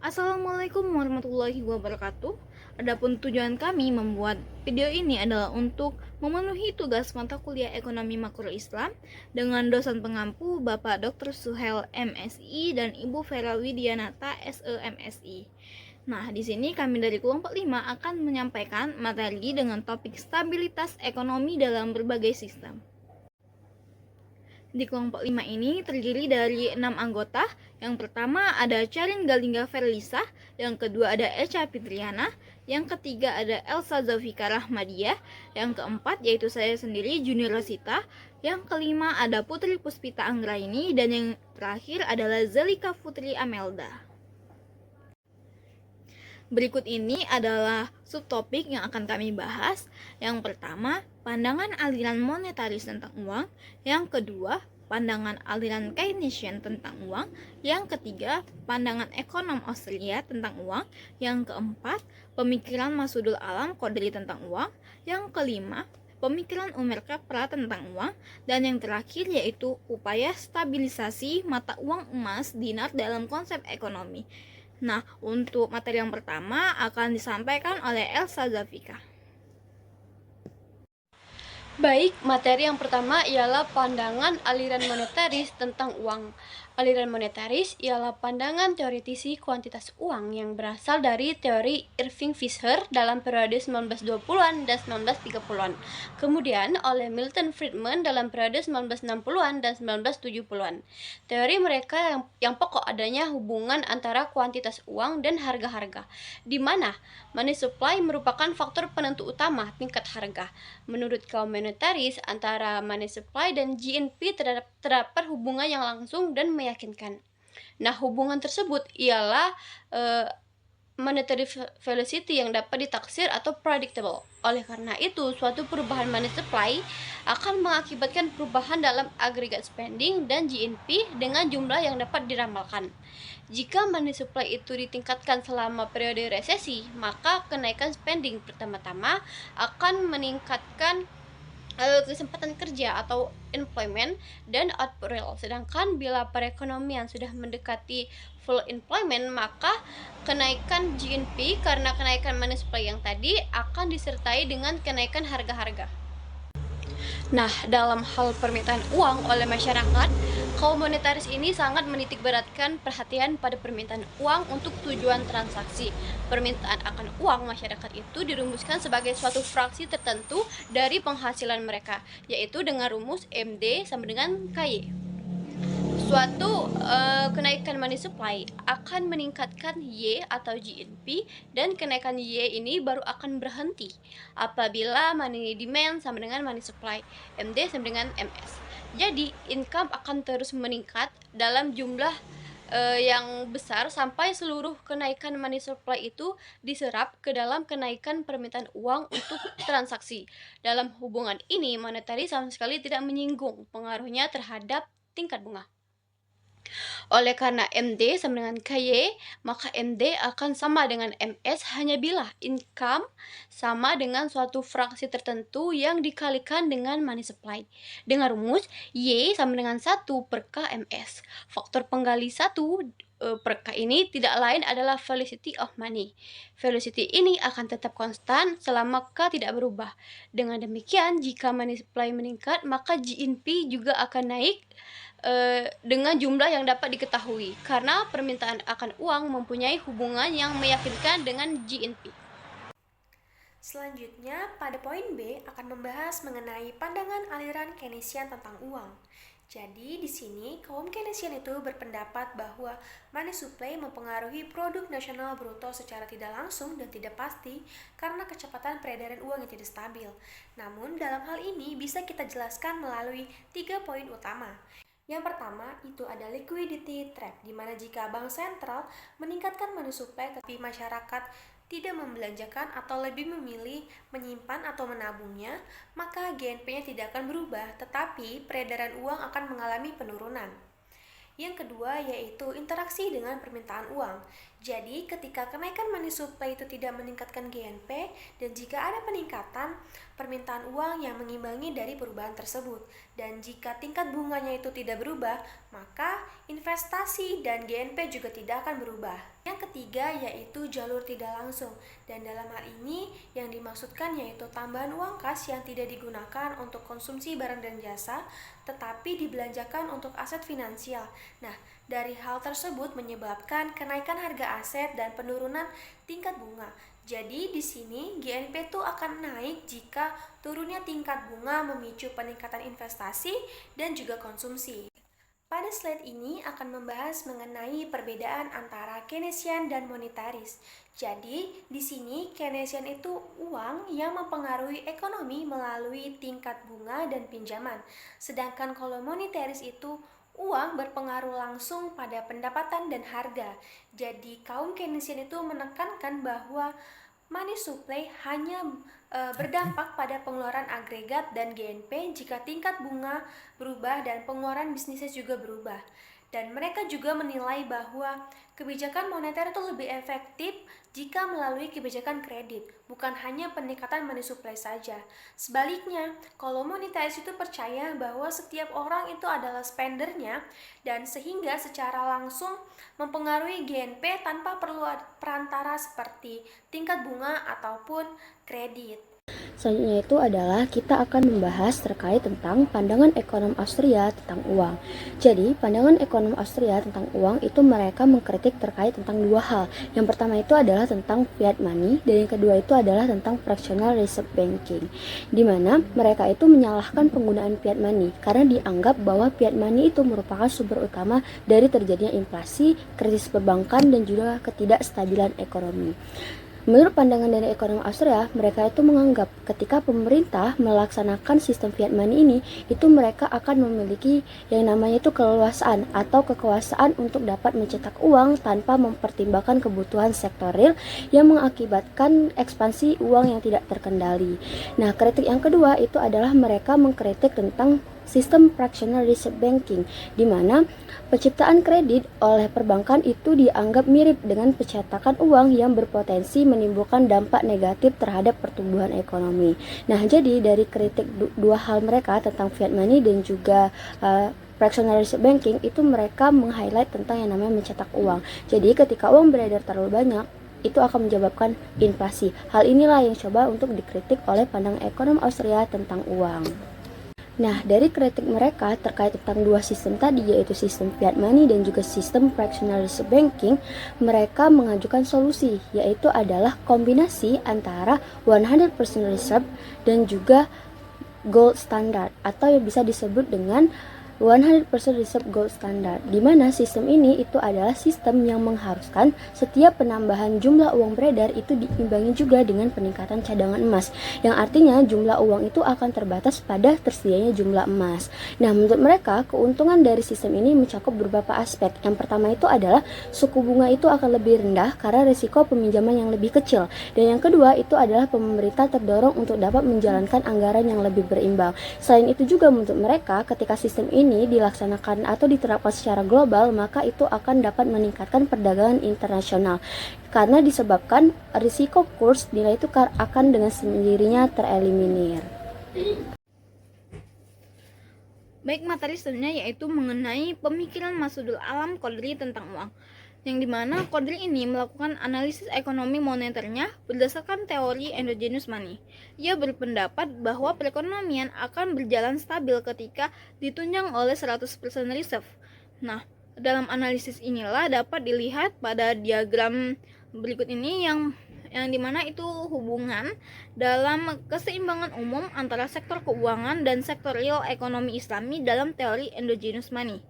Assalamualaikum warahmatullahi wabarakatuh. Adapun tujuan kami membuat video ini adalah untuk memenuhi tugas mata kuliah Ekonomi Makro Islam dengan dosen pengampu Bapak Dr. Suhel MSI dan Ibu Vera Widianata SEMSI. Nah, di sini kami dari kelompok 5 akan menyampaikan materi dengan topik stabilitas ekonomi dalam berbagai sistem. Di kelompok 5 ini terdiri dari 6 anggota. Yang pertama ada Charin Galinga Ferlisa, yang kedua ada Echa Fitriana, yang ketiga ada Elsa Zafika Rahmadia, yang keempat yaitu saya sendiri Junior Rosita, yang kelima ada Putri Puspita Anggraini, dan yang terakhir adalah Zelika Putri Amelda. Berikut ini adalah subtopik yang akan kami bahas. Yang pertama, pandangan aliran monetaris tentang uang. Yang kedua, pandangan aliran Keynesian tentang uang. Yang ketiga, pandangan ekonom Australia tentang uang. Yang keempat, pemikiran Masudul Alam Qadri tentang uang. Yang kelima, pemikiran Umar Kapra tentang uang. Dan yang terakhir yaitu upaya stabilisasi mata uang emas dinar dalam konsep ekonomi. Nah, untuk materi yang pertama akan disampaikan oleh Elsa Zafika. Baik, materi yang pertama ialah pandangan aliran monetaris tentang uang. Aliran monetaris ialah pandangan teoretisi kuantitas uang yang berasal dari teori Irving Fisher dalam periode 1920-an dan 1930-an. Kemudian oleh Milton Friedman dalam periode 1960-an dan 1970-an. Teori mereka yang pokok adanya hubungan antara kuantitas uang dan harga-harga, di mana money supply merupakan faktor penentu utama tingkat harga. Menurut kaum monetaris, antara money supply dan GNP terdapat hubungan yang langsung dan meyakinkan. Nah, hubungan tersebut ialah monetary velocity yang dapat ditaksir atau predictable. Oleh karena itu, suatu perubahan money supply akan mengakibatkan perubahan dalam aggregate spending dan GNP dengan jumlah yang dapat diramalkan. Jika money supply itu ditingkatkan selama periode resesi, maka kenaikan spending pertama-tama akan meningkatkan kesempatan kerja atau employment dan output real. Sedangkan bila perekonomian sudah mendekati full employment, maka kenaikan GNP karena kenaikan money supply yang tadi akan disertai dengan kenaikan harga-harga. Nah, dalam hal permintaan uang oleh masyarakat, kaum monetaris ini sangat menitikberatkan perhatian pada permintaan uang untuk tujuan transaksi. Permintaan akan uang masyarakat itu dirumuskan sebagai suatu fraksi tertentu dari penghasilan mereka, yaitu dengan rumus MD sama dengan KY. Suatu kenaikan money supply akan meningkatkan Y atau GNP, dan kenaikan Y ini baru akan berhenti apabila money demand sama dengan money supply, MD sama dengan MS. Jadi income akan terus meningkat dalam jumlah yang besar sampai seluruh kenaikan money supply itu diserap ke dalam kenaikan permintaan uang untuk transaksi. Dalam hubungan ini, monetary sama sekali tidak menyinggung pengaruhnya terhadap tingkat bunga. Oleh karena MD sama dengan KY, maka MD akan sama dengan MS hanya bila income sama dengan suatu fraksi tertentu yang dikalikan dengan money supply. Dengan rumus Y sama dengan 1 per K MS. Faktor penggali 1 per K ini tidak lain adalah velocity of money. Velocity ini akan tetap konstan selama K tidak berubah. Dengan demikian, jika money supply meningkat, maka GNP juga akan naik dengan jumlah yang dapat diketahui, karena permintaan akan uang mempunyai hubungan yang meyakinkan dengan GNP. Selanjutnya, pada poin B akan membahas mengenai pandangan aliran Keynesian tentang uang. Jadi, di sini kaum Keynesian itu berpendapat bahwa money supply mempengaruhi produk nasional bruto secara tidak langsung dan tidak pasti karena kecepatan peredaran uang yang tidak stabil. Namun, dalam hal ini bisa kita jelaskan melalui 3 poin utama. Yang pertama itu ada liquidity trap, di mana jika bank sentral meningkatkan money supply tapi masyarakat tidak membelanjakan atau lebih memilih menyimpan atau menabungnya, maka GNP-nya tidak akan berubah, tetapi peredaran uang akan mengalami penurunan. Yang kedua yaitu interaksi dengan permintaan uang. Jadi, ketika kenaikan money supply itu tidak meningkatkan GNP, dan jika ada peningkatan permintaan uang yang mengimbangi dari perubahan tersebut, dan jika tingkat bunganya itu tidak berubah, maka investasi dan GNP juga tidak akan berubah. Yang ketiga yaitu jalur tidak langsung, dan dalam hal ini yang dimaksudkan yaitu tambahan uang kas yang tidak digunakan untuk konsumsi barang dan jasa, tetapi dibelanjakan untuk aset finansial. Nah, dari hal tersebut menyebabkan kenaikan harga aset dan penurunan tingkat bunga. Jadi di sini GNP itu akan naik jika turunnya tingkat bunga memicu peningkatan investasi dan juga konsumsi. Pada slide ini akan membahas mengenai perbedaan antara Keynesian dan monetaris. Jadi, di sini Keynesian itu uang yang mempengaruhi ekonomi melalui tingkat bunga dan pinjaman. Sedangkan kalau monetaris itu uang berpengaruh langsung pada pendapatan dan harga. Jadi, kaum Keynesian itu menekankan bahwa money supply hanya berdampak pada pengeluaran agregat dan GNP jika tingkat bunga berubah dan pengeluaran bisnisnya juga berubah. Dan mereka juga menilai bahwa kebijakan moneter itu lebih efektif jika melalui kebijakan kredit, bukan hanya peningkatan money supply saja. Sebaliknya, kalau monetaris itu percaya bahwa setiap orang itu adalah spendernya, dan sehingga secara langsung mempengaruhi GNP tanpa perlu perantara seperti tingkat bunga ataupun kredit. Selanjutnya itu adalah kita akan membahas terkait tentang pandangan ekonom Austria tentang uang. Jadi, pandangan ekonom Austria tentang uang itu mereka mengkritik terkait tentang dua hal. Yang pertama itu adalah tentang fiat money, dan yang kedua itu adalah tentang fractional reserve banking. Di mana mereka itu menyalahkan penggunaan fiat money karena dianggap bahwa fiat money itu merupakan sumber utama dari terjadinya inflasi, krisis perbankan, dan juga ketidakstabilan ekonomi. Menurut pandangan dari ekonom Austria, mereka itu menganggap ketika pemerintah melaksanakan sistem fiat money ini, itu mereka akan memiliki yang namanya itu keleluasaan atau kekuasaan untuk dapat mencetak uang tanpa mempertimbangkan kebutuhan sektor real yang mengakibatkan ekspansi uang yang tidak terkendali. Nah, kritik yang kedua itu adalah mereka mengkritik tentang sistem fractional reserve banking, di mana penciptaan kredit oleh perbankan itu dianggap mirip dengan pencetakan uang yang berpotensi menimbulkan dampak negatif terhadap pertumbuhan ekonomi. Nah, jadi dari kritik dua hal mereka tentang fiat money dan juga fractional reserve banking itu mereka meng-highlight tentang yang namanya mencetak uang. Jadi ketika uang beredar terlalu banyak, itu akan menyebabkan inflasi. Hal inilah yang coba untuk dikritik oleh pandangan ekonom Austria tentang uang. Nah, dari kritik mereka terkait tentang dua sistem tadi, yaitu sistem fiat money dan juga sistem fractional reserve banking, mereka mengajukan solusi, yaitu adalah kombinasi antara 100% reserve dan juga gold standard, atau yang bisa disebut dengan 100% reserve gold standard, di mana sistem ini itu adalah sistem yang mengharuskan setiap penambahan jumlah uang beredar itu diimbangi juga dengan peningkatan cadangan emas, yang artinya jumlah uang itu akan terbatas pada tersedianya jumlah emas. Nah, menurut mereka keuntungan dari sistem ini mencakup beberapa aspek. Yang pertama itu adalah suku bunga itu akan lebih rendah karena risiko peminjaman yang lebih kecil, dan yang kedua itu adalah pemerintah terdorong untuk dapat menjalankan anggaran yang lebih berimbang. Selain itu juga menurut mereka ketika sistem ini dilaksanakan atau diterapkan secara global, maka itu akan dapat meningkatkan perdagangan internasional karena disebabkan risiko kurs nilai tukar akan dengan sendirinya tereliminir. Baik, materi selanjutnya yaitu mengenai pemikiran Masudul Alam Qadri tentang uang, yang dimana Qadri ini melakukan analisis ekonomi moneternya berdasarkan teori endogenous money. Ia berpendapat bahwa perekonomian akan berjalan stabil ketika ditunjang oleh 100% reserve. Nah, dalam analisis inilah dapat dilihat pada diagram berikut ini yang dimana itu hubungan dalam keseimbangan umum antara sektor keuangan dan sektor real ekonomi Islami dalam teori endogenous money.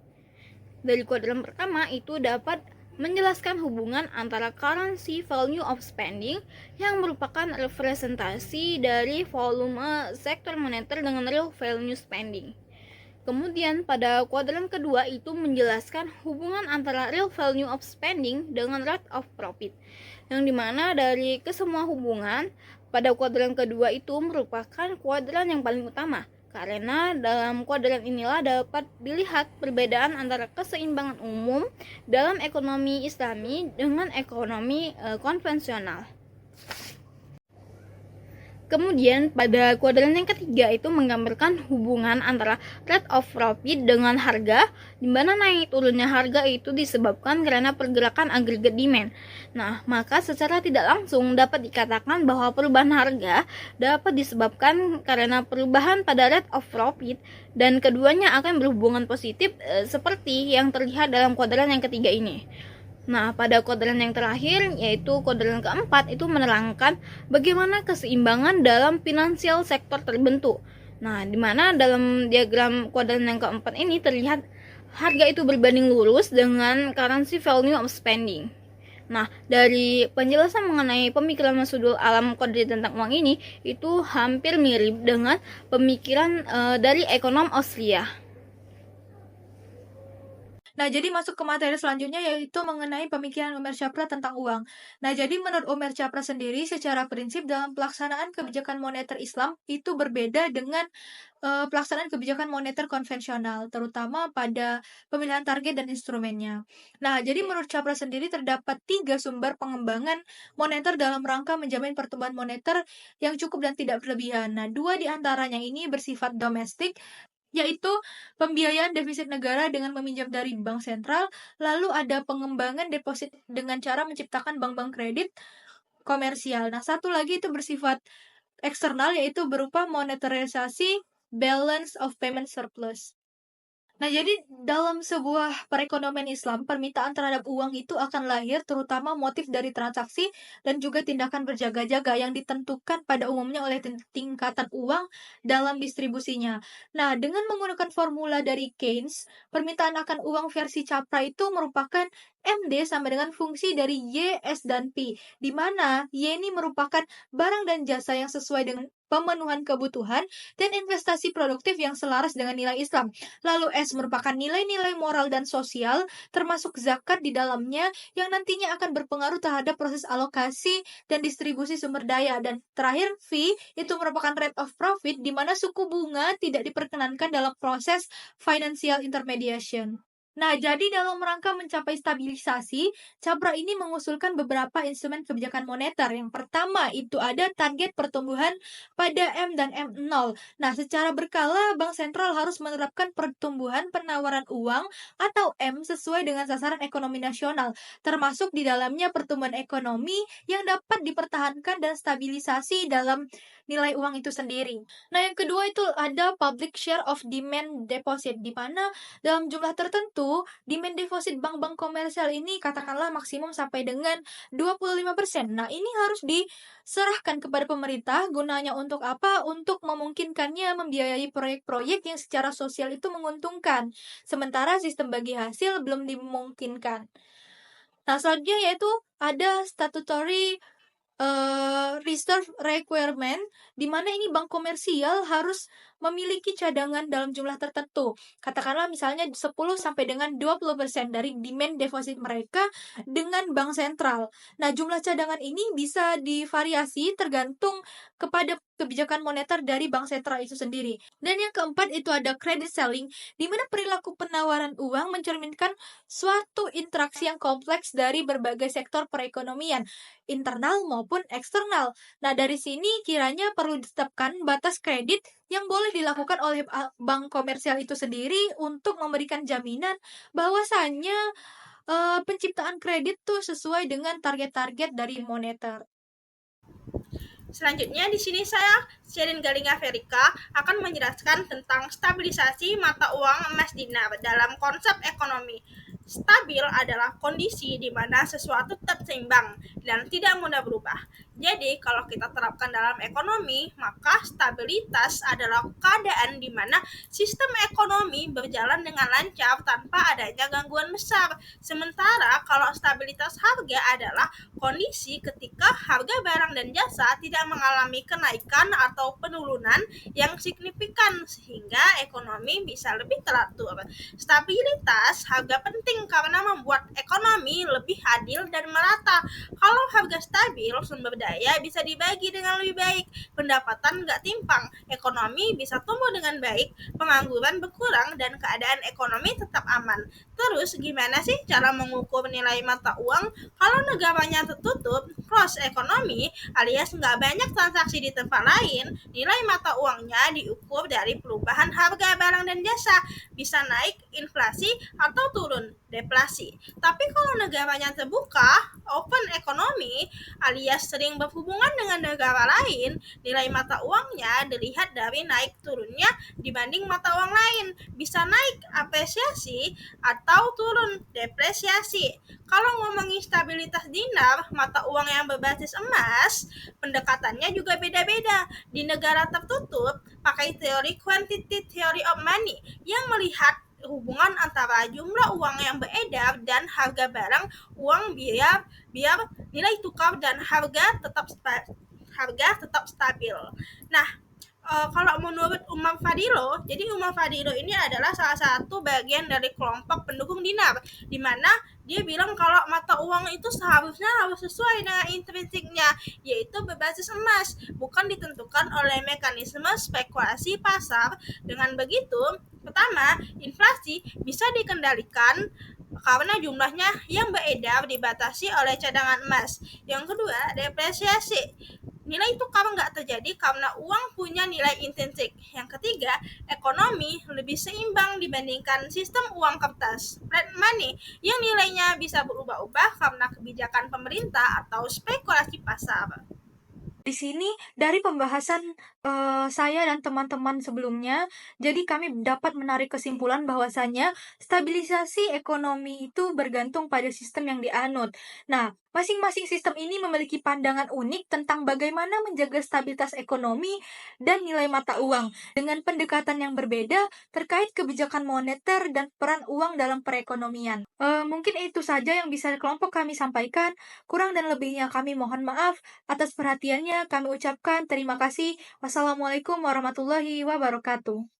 Dari kuadran pertama itu dapat menjelaskan hubungan antara currency value of spending yang merupakan representasi dari volume sektor moneter dengan real value spending. Kemudian pada kuadran kedua itu menjelaskan hubungan antara real value of spending dengan rate of profit, yang dimana dari kesemua hubungan pada kuadran kedua itu merupakan kuadran yang paling utama Karena dalam kuadran inilah dapat dilihat perbedaan antara keseimbangan umum dalam ekonomi Islami dengan ekonomi konvensional. Kemudian pada kuadran yang ketiga itu menggambarkan hubungan antara rate of profit dengan harga, di mana naik turunnya harga itu disebabkan karena pergerakan aggregate demand. Nah, maka secara tidak langsung dapat dikatakan bahwa perubahan harga dapat disebabkan karena perubahan pada rate of profit, dan keduanya akan berhubungan positif seperti yang terlihat dalam kuadran yang ketiga ini. Nah, pada kuadran yang terakhir, yaitu kuadran keempat, itu menerangkan bagaimana keseimbangan dalam finansial sektor terbentuk. Nah, di mana dalam diagram kuadran yang keempat ini terlihat harga itu berbanding lurus dengan currency value of spending. Nah, dari penjelasan mengenai pemikiran Masudul Alam Qadri tentang uang ini, itu hampir mirip dengan pemikiran dari ekonom Austria. Nah, jadi masuk ke materi selanjutnya yaitu mengenai pemikiran Omer Chapra tentang uang. Nah, jadi menurut Omer Chapra sendiri secara prinsip dalam pelaksanaan kebijakan moneter Islam itu berbeda dengan pelaksanaan kebijakan moneter konvensional, terutama pada pemilihan target dan instrumennya. Nah, jadi menurut Chapra sendiri terdapat 3 sumber pengembangan moneter dalam rangka menjamin pertumbuhan moneter yang cukup dan tidak berlebihan. Nah, 2 di antaranya ini bersifat domestik, yaitu pembiayaan defisit negara dengan meminjam dari bank sentral, lalu ada pengembangan deposit dengan cara menciptakan bank-bank kredit komersial. Nah, satu lagi itu bersifat eksternal, yaitu berupa monetarisasi balance of payment surplus. Nah, jadi dalam sebuah perekonomian Islam, permintaan terhadap uang itu akan lahir terutama motif dari transaksi dan juga tindakan berjaga-jaga yang ditentukan pada umumnya oleh tingkatan uang dalam distribusinya. Nah, dengan menggunakan formula dari Keynes, permintaan akan uang versi Chapra itu merupakan MD sama dengan fungsi dari Y, S, dan P, di mana Y ini merupakan barang dan jasa yang sesuai dengan pemenuhan kebutuhan dan investasi produktif yang selaras dengan nilai Islam. Lalu S merupakan nilai-nilai moral dan sosial, termasuk zakat di dalamnya, yang nantinya akan berpengaruh terhadap proses alokasi dan distribusi sumber daya. Dan terakhir, V itu merupakan rate of profit, di mana suku bunga tidak diperkenankan dalam proses financial intermediation. Nah, jadi dalam rangka mencapai stabilisasi, Chapra ini mengusulkan beberapa instrumen kebijakan moneter. Yang pertama itu ada target pertumbuhan pada M dan M0. Nah, secara berkala, Bank Sentral harus menerapkan pertumbuhan penawaran uang atau M sesuai dengan sasaran ekonomi nasional, termasuk di dalamnya pertumbuhan ekonomi yang dapat dipertahankan dan stabilisasi dalam nilai uang itu sendiri. Nah, yang kedua itu ada public share of demand deposit, di mana dalam jumlah tertentu, demand deposit bank-bank komersial ini katakanlah maksimum sampai dengan 25%. Nah, ini harus diserahkan kepada pemerintah, gunanya untuk apa? Untuk memungkinkannya membiayai proyek-proyek yang secara sosial itu menguntungkan. Sementara sistem bagi hasil belum dimungkinkan. Nah, selanjutnya yaitu ada statutory reserve requirement, di mana ini bank komersial harus memiliki cadangan dalam jumlah tertentu. Katakanlah misalnya 10 sampai dengan 20% dari demand deposit mereka dengan bank sentral. Nah, jumlah cadangan ini bisa divariasi tergantung kepada kebijakan moneter dari bank sentral itu sendiri. Dan yang keempat itu ada credit selling, di mana perilaku penawaran uang mencerminkan suatu interaksi yang kompleks dari berbagai sektor perekonomian, internal maupun eksternal. Nah, dari sini kiranya perlu ditetapkan batas kredit yang boleh dilakukan oleh bank komersial itu sendiri untuk memberikan jaminan bahwasannya penciptaan kredit tuh sesuai dengan target-target dari moneter. Selanjutnya di sini saya, Sherin Galinga Verika, akan menjelaskan tentang stabilisasi mata uang emas dinar dalam konsep ekonomi. Stabil adalah kondisi di mana sesuatu tetap seimbang dan tidak mudah berubah. Jadi, kalau kita terapkan dalam ekonomi, maka stabilitas adalah keadaan di mana sistem ekonomi berjalan dengan lancar tanpa adanya gangguan besar. Sementara, kalau stabilitas harga adalah kondisi ketika harga barang dan jasa tidak mengalami kenaikan atau penurunan yang signifikan sehingga ekonomi bisa lebih teratur. Stabilitas harga penting penting karena membuat ekonomi lebih adil dan merata. Kalau harga stabil, sumber daya bisa dibagi dengan lebih baik, pendapatan nggak timpang, ekonomi bisa tumbuh dengan baik, pengangguran berkurang, dan keadaan ekonomi tetap aman. Terus gimana sih cara mengukur nilai mata uang? Kalau negaranya tertutup, close ekonomi alias nggak banyak transaksi di tempat lain, nilai mata uangnya diukur dari perubahan harga barang dan jasa, bisa naik inflasi atau turun deflasi. Tapi kalau negaranya terbuka, open ekonomi alias sering berhubungan dengan negara lain, nilai mata uangnya dilihat dari naik turunnya dibanding mata uang lain, bisa naik apresiasi atau turun depresiasi. Kalau ngomongin stabilitas dinar, mata uang yang berbasis emas, pendekatannya juga beda-beda. Di negara tertutup, pakai teori quantitative theory of money yang melihat hubungan antara jumlah uang yang beredar dan harga barang uang biar nilai tukar dan harga tetap stabil. Nah, kalau menurut Umar Fadilo, jadi Umar Fadilo ini adalah salah satu bagian dari kelompok pendukung dinar, di mana dia bilang kalau mata uang itu seharusnya harus sesuai dengan intrinsiknya, yaitu berbasis emas, bukan ditentukan oleh mekanisme spekulasi pasar. Dengan begitu, pertama, inflasi bisa dikendalikan karena jumlahnya yang beredar dibatasi oleh cadangan emas. Yang kedua, depresiasi. Nilai tukar nggak terjadi karena uang punya nilai intrinsik. Yang ketiga, ekonomi lebih seimbang dibandingkan sistem uang kertas, flat money, yang nilainya bisa berubah-ubah karena kebijakan pemerintah atau spekulasi pasar. Di sini dari pembahasan saya dan teman-teman sebelumnya, jadi kami dapat menarik kesimpulan bahwasanya stabilisasi ekonomi itu bergantung pada sistem yang dianut. Nah, masing-masing sistem ini memiliki pandangan unik tentang bagaimana menjaga stabilitas ekonomi dan nilai mata uang dengan pendekatan yang berbeda terkait kebijakan moneter dan peran uang dalam perekonomian. Mungkin itu saja yang bisa kelompok kami sampaikan. Kurang dan lebihnya kami mohon maaf. Atas perhatiannya kami ucapkan terima kasih. Wassalamualaikum warahmatullahi wabarakatuh.